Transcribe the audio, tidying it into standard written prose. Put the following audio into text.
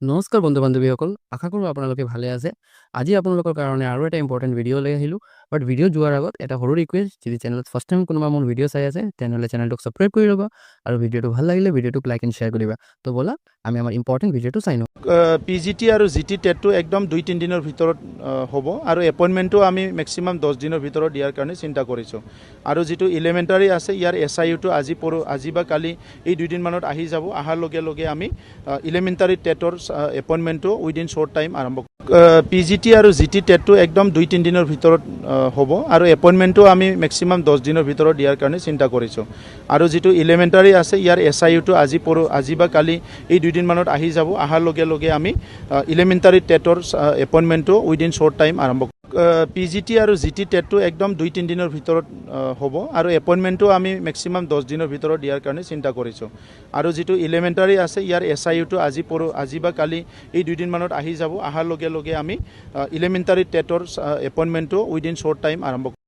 নমস্কাৰ বন্ধু বান্ধৱীসকল, আশা কৰোঁ আপোনালোকে ভালে আছে। আজি আপোনালোকৰ কাৰণে আৰু এটা ইম্পৰ্টেণ্ট ভিডিঅ' লৈ আহিলোঁ। বাট ভিডিঅ' যোৱাৰ আগত এটা সৰু ৰিকুৱেষ্ট, যদি চেনেলত ফাৰ্ষ্ট টাইম কোনোবা মোৰ ভিডিঅ' চাই আছে তেনেহ'লে চেনেলটোক ছাবস্ক্ৰাইব কৰি ল'বা আৰু ভিডিঅ'টো ভাল লাগিলে ভিডিঅ'টোক লাইক এণ্ড শ্বেয়াৰ কৰিবা। তো ব'লা আমি আমাৰ ইম্পৰ্টেণ্ট ভিডিঅ'টো চাই লওঁ। PGT আৰু GT টেটটো একদম 2-3 দিনৰ ভিতৰত হ'ব আৰু এপইণ্টমেণ্টটো আমি মেক্সিমাম 10 দিনৰ ভিতৰত দিয়াৰ কাৰণে চিন্তা কৰিছোঁ। আৰু যিটো ইলেমেণ্টাৰী আছে ইয়াৰ SIUটো আজি বা কালি এই 2 দিনমানত আহি যাব। অহাৰ লগে লগে আমি ইলেমেণ্টাৰী টেটৰ এপইণ্টমেণ্টটো উইদিন শ্বৰ্ট টাইম আৰম্ভ কৰিম। PGT আৰু GT টেটটো একদম 2-3 দিনৰ ভিতৰত হ'ব আৰু এপইণ্টমেণ্টটো আমি মেক্সিমাম 10 দিনৰ ভিতৰত দিয়াৰ কাৰণে চিন্তা কৰিছোঁ। আৰু যিটো ইলেমেণ্টাৰী আছে ইয়াৰ SIUটো আজি বা কালি এই 2 দিনমানত আহি যাব। অহাৰ লগে লগে আমি ইলেমেণ্টাৰী টেটৰ এপইণ্টমেণ্টটো উইদিন শ্বৰ্ট টাইম আৰম্ভ কৰিম। PGT আৰু GT টেটটো একদম 2-3 দিনৰ ভিতৰত হ'ব আৰু এপইণ্টমেণ্টটো আমি মেক্সিমাম 10 দিনৰ ভিতৰত দিয়াৰ কাৰণে চিন্তা কৰিছোঁ। আৰু যিটো ইলেমেণ্টাৰী আছে ইয়াৰ SIUটো আজি বা কালি এই 2 দিনমানত আহি যাব। অহাৰ লগে লগে আমি ইলেমেণ্টাৰী টেটৰ এপইণ্টমেণ্টটো উইদিন শ্বৰ্ট টাইম আৰম্ভ কৰিম।